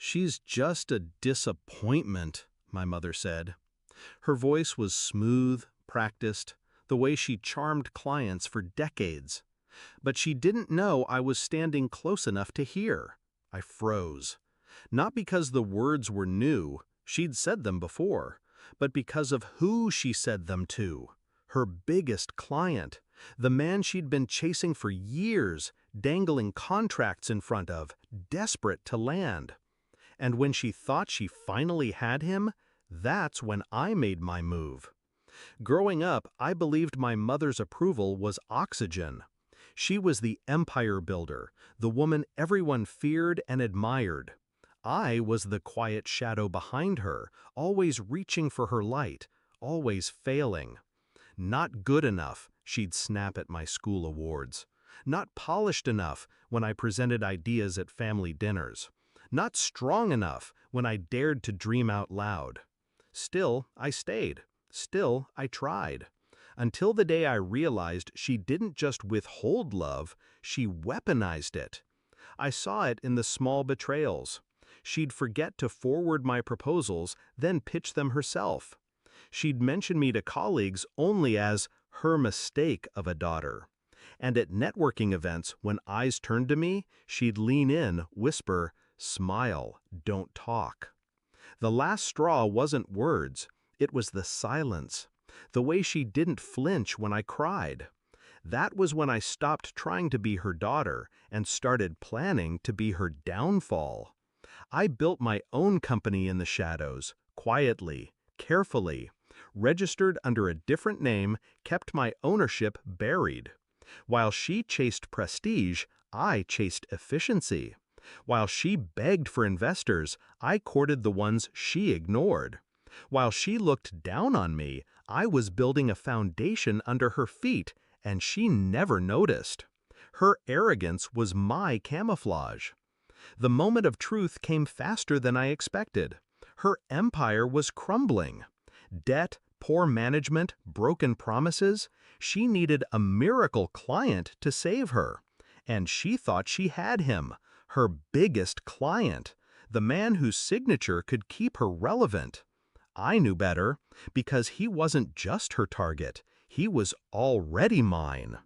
She's just a disappointment, my mother said. Her voice was smooth, practiced, the way she charmed clients for decades. But she didn't know I was standing close enough to hear. I froze. Not because the words were new, she'd said them before, but because of who she said them to. Her biggest client, the man she'd been chasing for years, dangling contracts in front of, desperate to land. And when she thought she finally had him, that's when I made my move. Growing up, I believed my mother's approval was oxygen. She was the empire builder, the woman everyone feared and admired. I was the quiet shadow behind her, always reaching for her light, always failing. Not good enough, she'd snap at my school awards. Not polished enough when I presented ideas at family dinners. Not strong enough when I dared to dream out loud. Still, I stayed. Still, I tried. Until the day I realized she didn't just withhold love, she weaponized it. I saw it in the small betrayals. She'd forget to forward my proposals, then pitch them herself. She'd mention me to colleagues only as her mistake of a daughter. And at networking events, when eyes turned to me, she'd lean in, whisper, "Smile, don't talk." The last straw wasn't words, it was the silence. The way she didn't flinch when I cried. That was when I stopped trying to be her daughter and started planning to be her downfall. I built my own company in the shadows, quietly, carefully, registered under a different name, kept my ownership buried. While she chased prestige, I chased efficiency. While she begged for investors, I courted the ones she ignored. While she looked down on me, I was building a foundation under her feet, and she never noticed. Her arrogance was my camouflage. The moment of truth came faster than I expected. Her empire was crumbling. Debt, poor management, broken promises. She needed a miracle client to save her. And she thought she had him, her biggest client, the man whose signature could keep her relevant. I knew better, because he wasn't just her target, he was already mine.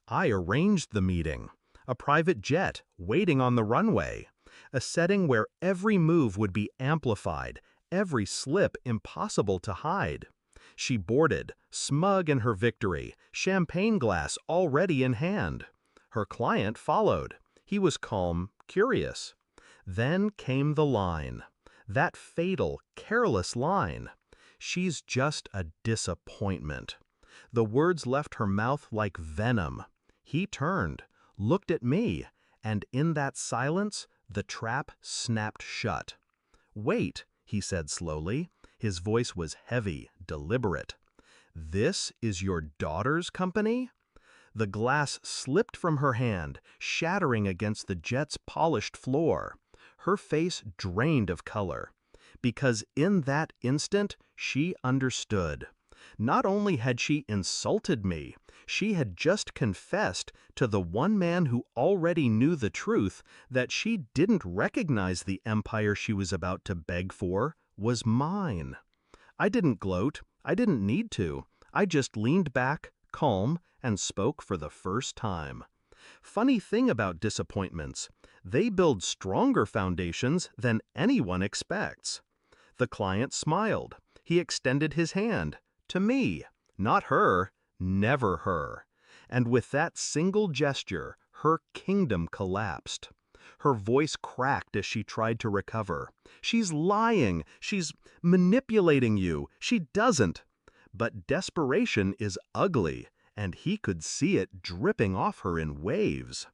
I arranged the meeting, a private jet waiting on the runway, a setting where every move would be amplified, every slip impossible to hide. She boarded, smug in her victory, champagne glass already in hand. Her client followed. He was calm, curious. Then came the line. That fatal, careless line. "She's just a disappointment." The words left her mouth like venom. He turned, looked at me, and in that silence, the trap snapped shut. "Wait," he said slowly. His voice was heavy, deliberate. "This is your daughter's company?" The glass slipped from her hand, shattering against the jet's polished floor. Her face drained of color. Because in that instant, she understood. Not only had she insulted me, she had just confessed to the one man who already knew the truth that she didn't recognize the empire she was about to beg for was mine. I didn't gloat. I didn't need to. I just leaned back, calm, and spoke for the first time. Funny thing about disappointments, they build stronger foundations than anyone expects. The client smiled. He extended his hand. To me, not her, never her. And with that single gesture, her kingdom collapsed. Her voice cracked as she tried to recover. "She's lying. She's manipulating you. She doesn't." But desperation is ugly, and he could see it dripping off her in waves.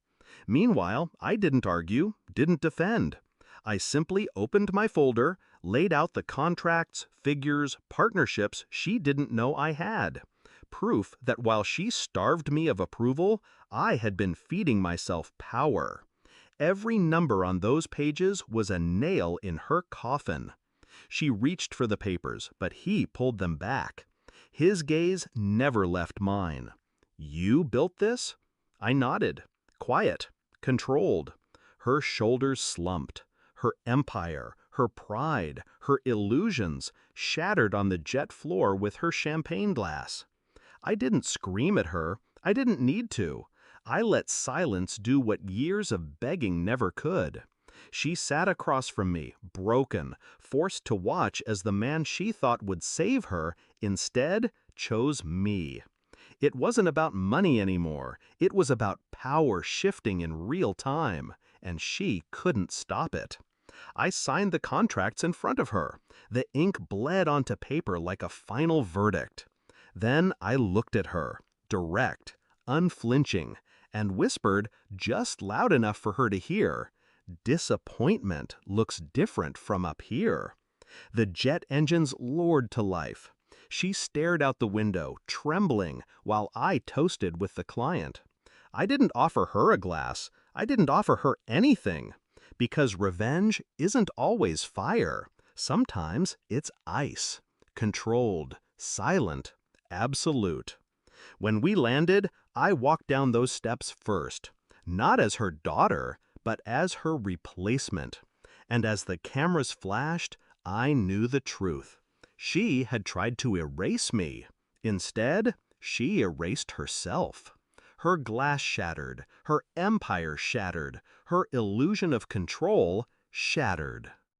Meanwhile, I didn't argue, didn't defend. I simply opened my folder, laid out the contracts, figures, partnerships she didn't know I had. Proof that while she starved me of approval, I had been feeding myself power. Every number on those pages was a nail in her coffin. She reached for the papers, but he pulled them back. His gaze never left mine. "You built this?" I nodded. Quiet, controlled. Her shoulders slumped. her empire, her pride, her illusions, shattered on the jet floor with her champagne glass. I didn't scream at her. I didn't need to. I let silence do what years of begging never could. She sat across from me, broken, forced to watch as the man she thought would save her instead chose me. It wasn't about money anymore. It was about power shifting in real time, and she couldn't stop it. I signed the contracts in front of her. The ink bled onto paper like a final verdict. Then I looked at her, direct, unflinching, and whispered just loud enough for her to hear, "Disappointment looks different from up here." The jet engines roared to life. She stared out the window, trembling, while I toasted with the client. I didn't offer her a glass. I didn't offer her anything. Because revenge isn't always fire. Sometimes it's ice. Controlled, silent, absolute. When we landed, I walked down those steps first. Not as her daughter, but as her replacement. And as the cameras flashed, I knew the truth. She had tried to erase me. Instead, she erased herself. Her glass shattered, her empire shattered, her illusion of control shattered.